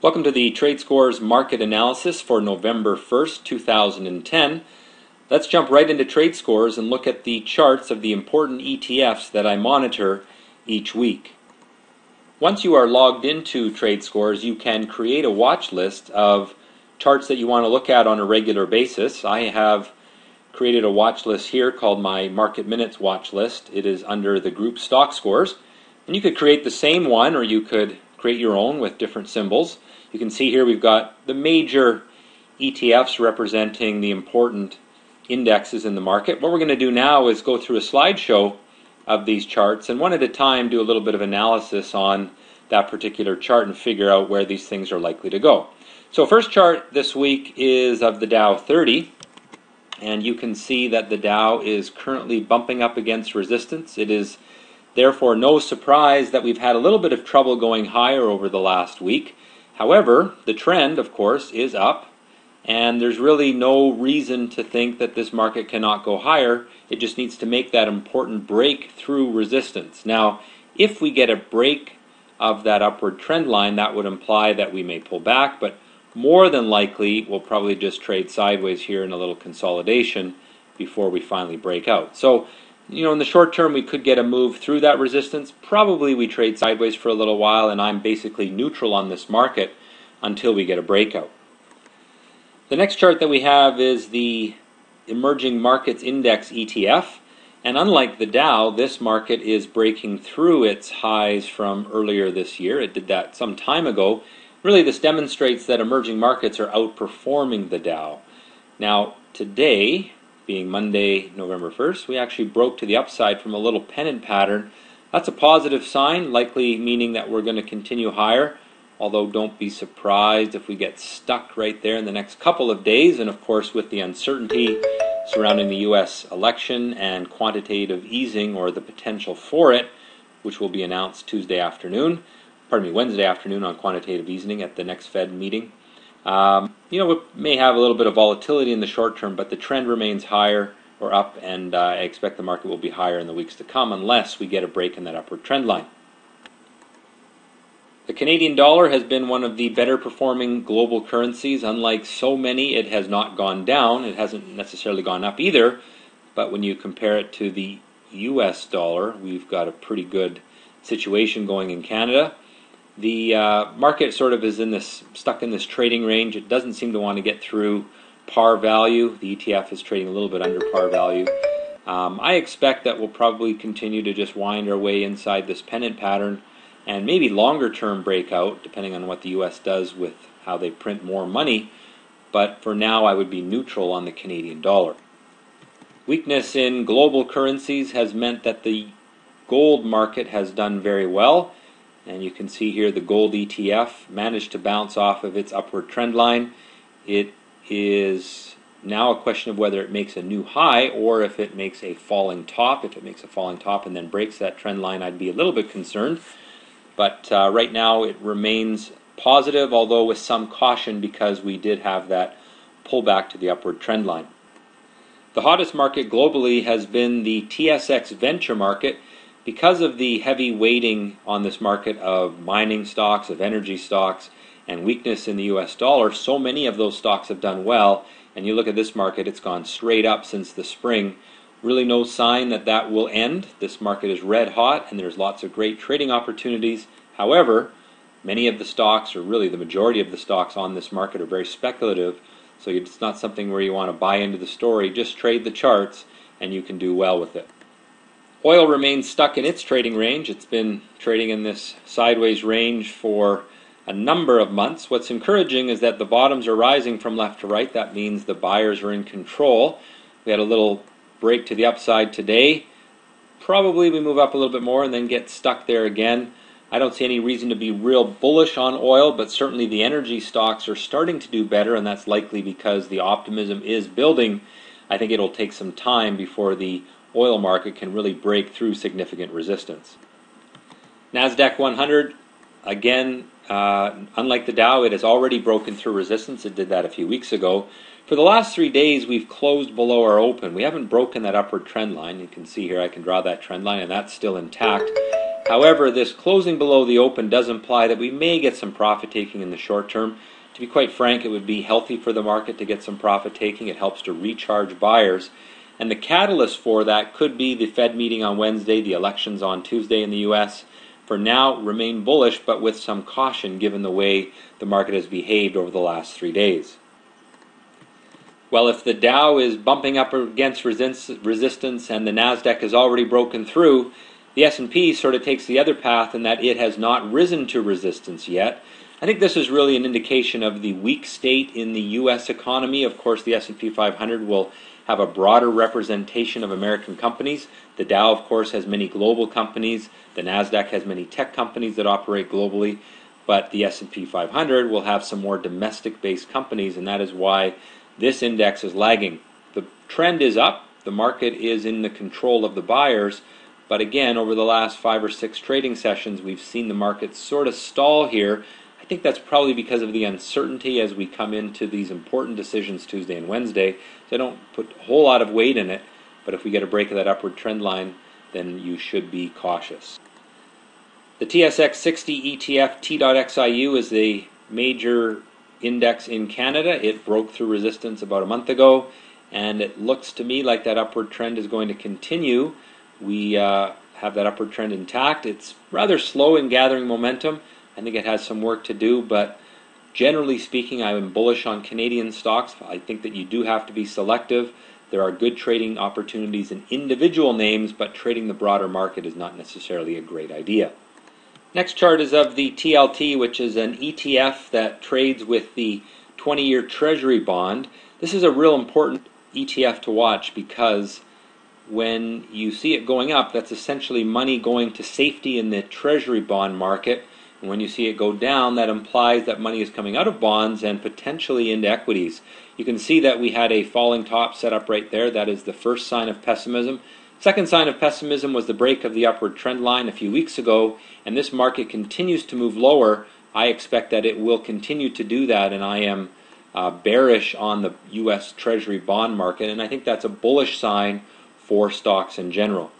Welcome to the Tradescores market analysis for November 1st, 2010. Let's jump right into Tradescores and look at the charts of the important ETFs that I monitor each week. Once you are logged into Tradescores, you can create a watch list of charts that you want to look at on a regular basis. I have created a watch list here called my Market Minutes watch list. It is under the group Stock Scores. And you could create the same one, or you could create your own with different symbols. You can see here we've got the major ETFs representing the important indexes in the market. What we're going to do now is go through a slideshow of these charts and one at a time do a little bit of analysis on that particular chart and figure out where these things are likely to go. So first chart this week is of the Dow 30, and you can see that the Dow is currently bumping up against resistance. It is therefore no surprise that we've had a little bit of trouble going higher over the last week. However, the trend, of course, is up, and there's really no reason to think that this market cannot go higher. It just needs to make that important break through resistance. Now, if we get a break of that upward trend line, that would imply that we may pull back, but more than likely, we'll probably just trade sideways here in a little consolidation before we finally break out. So, in the short term, we could get a move through that resistance. Probably we trade sideways for a little while, and I'm basically neutral on this market until we get a breakout. The next chart that we have is the Emerging Markets Index ETF. And unlike the Dow, this market is breaking through its highs from earlier this year. It did that some time ago. Really, this demonstrates that emerging markets are outperforming the Dow. Now, today, being Monday, November 1st, we actually broke to the upside from a little pennant pattern. That's a positive sign, likely meaning that we're going to continue higher, although don't be surprised if we get stuck right there in the next couple of days. And of course, with the uncertainty surrounding the U.S. election and quantitative easing, or the potential for it, which will be announced Wednesday afternoon on quantitative easing at the next Fed meeting. We may have a little bit of volatility in the short term, but the trend remains higher or up, and I expect the market will be higher in the weeks to come unless we get a break in that upward trend line. The Canadian dollar has been one of the better performing global currencies. Unlike so many, it has not gone down. It hasn't necessarily gone up either, but when you compare it to the US dollar, we've got a pretty good situation going in Canada. The market sort of is stuck in this trading range. It doesn't seem to want to get through par value. The ETF is trading a little bit under par value. I expect that we'll probably continue to just wind our way inside this pennant pattern and maybe longer term breakout, depending on what the US does with how they print more money. But for now, I would be neutral on the Canadian dollar. Weakness in global currencies has meant that the gold market has done very well. And you can see here the gold ETF managed to bounce off of its upward trend line. It is now a question of whether it makes a new high or if it makes a falling top. If it makes a falling top and then breaks that trend line, I'd be a little bit concerned. But right now it remains positive, although with some caution because we did have that pullback to the upward trend line. The hottest market globally has been the TSX Venture market. Because of the heavy weighting on this market of mining stocks, of energy stocks, and weakness in the US dollar, so many of those stocks have done well. And you look at this market, it's gone straight up since the spring. Really no sign that that will end. This market is red hot and there's lots of great trading opportunities. However, many of the stocks, or really the majority of the stocks on this market, are very speculative. So it's not something where you want to buy into the story. Just trade the charts and you can do well with it. Oil remains stuck in its trading range. It's been trading in this sideways range for a number of months. What's encouraging is that the bottoms are rising from left to right. That means the buyers are in control. We had a little break to the upside today. Probably we move up a little bit more and then get stuck there again. I don't see any reason to be real bullish on oil, but certainly the energy stocks are starting to do better, and that's likely because the optimism is building. I think it'll take some time before the oil market can really break through significant resistance. NASDAQ 100, again, unlike the Dow, it has already broken through resistance. It did that a few weeks ago. For the last 3 days, we've closed below our open. We haven't broken that upward trend line. You can see here I can draw that trend line, and that's still intact. However, this closing below the open does imply that we may get some profit taking in the short term. To be quite frank, it would be healthy for the market to get some profit taking. It helps to recharge buyers. And the catalyst for that could be the Fed meeting on Wednesday, the elections on Tuesday in the U.S. For now, remain bullish, but with some caution given the way the market has behaved over the last 3 days. Well, if the Dow is bumping up against resistance and the NASDAQ has already broken through, the S&P sort of takes the other path in that it has not risen to resistance yet. I think this is really an indication of the weak state in the U.S. economy. Of course, the S&P 500 will have a broader representation of American companies. The Dow, of course, has many global companies. The NASDAQ has many tech companies that operate globally. But the S&P 500 will have some more domestic-based companies, and that is why this index is lagging. The trend is up. The market is in the control of the buyers. But again, over the last 5 or 6 trading sessions, we've seen the market sort of stall here. I think that's probably because of the uncertainty as we come into these important decisions Tuesday and Wednesday. So I don't put a whole lot of weight in it, but if we get a break of that upward trend line, then you should be cautious. The TSX 60 ETF T.XIU is the major index in Canada. It broke through resistance about a month ago, and it looks to me like that upward trend is going to continue. We have that upward trend intact. It's rather slow in gathering momentum. I think it has some work to do, but generally speaking, I am bullish on Canadian stocks. I think that you do have to be selective. There are good trading opportunities in individual names, but trading the broader market is not necessarily a great idea. Next chart is of the TLT, which is an ETF that trades with the 20-year Treasury bond. This is a real important ETF to watch because when you see it going up, that's essentially money going to safety in the Treasury bond market. And when you see it go down, that implies that money is coming out of bonds and potentially into equities. You can see that we had a falling top set up right there. That is the first sign of pessimism. Second sign of pessimism was the break of the upward trend line a few weeks ago, and this market continues to move lower. I expect that it will continue to do that, and I am bearish on the U.S. Treasury bond market, and I think that's a bullish sign for stocks in general.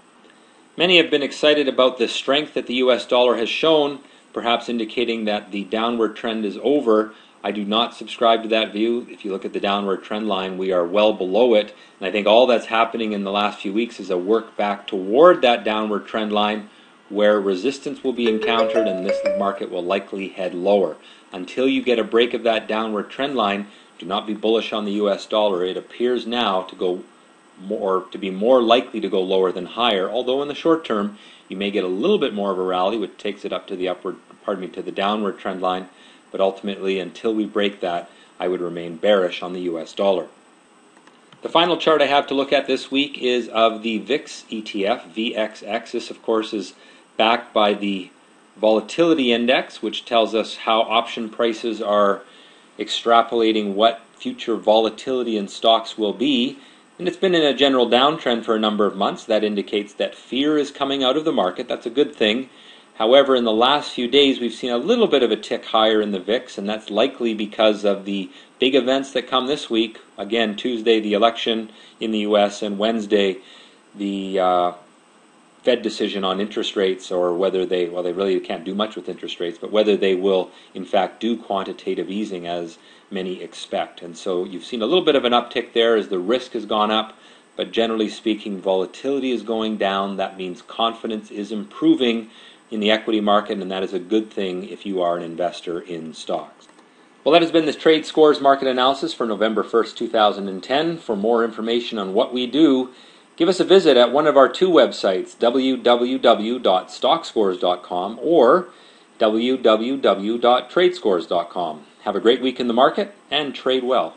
Many have been excited about the strength that the U.S. dollar has shown, perhaps indicating that the downward trend is over. I do not subscribe to that view. If you look at the downward trend line, we are well below it. And I think all that's happening in the last few weeks is a work back toward that downward trend line where resistance will be encountered and this market will likely head lower. Until you get a break of that downward trend line, do not be bullish on the US dollar. It appears now to be more likely to go lower than higher, although in the short term you may get a little bit more of a rally, which takes it up to the downward trend line. But ultimately, until we break that, I would remain bearish on the US dollar. The final chart I have to look at this week is of the VIX ETF, VXX. This, of course, is backed by the volatility index, which tells us how option prices are extrapolating what future volatility in stocks will be. And it's been in a general downtrend for a number of months. That indicates that fear is coming out of the market. That's a good thing. However, in the last few days, we've seen a little bit of a tick higher in the VIX, and that's likely because of the big events that come this week. Again, Tuesday, the election in the U.S., and Wednesday, the Fed decision on interest rates, or whether they really can't do much with interest rates, but whether they will, in fact, do quantitative easing as many expect. And so you've seen a little bit of an uptick there as the risk has gone up, but generally speaking, volatility is going down. That means confidence is improving in the equity market, and that is a good thing if you are an investor in stocks. Well, that has been this Tradescores market analysis for November 1st, 2010. For more information on what we do, give us a visit at one of our 2 websites, www.stockscores.com or www.tradescores.com. Have a great week in the market and trade well.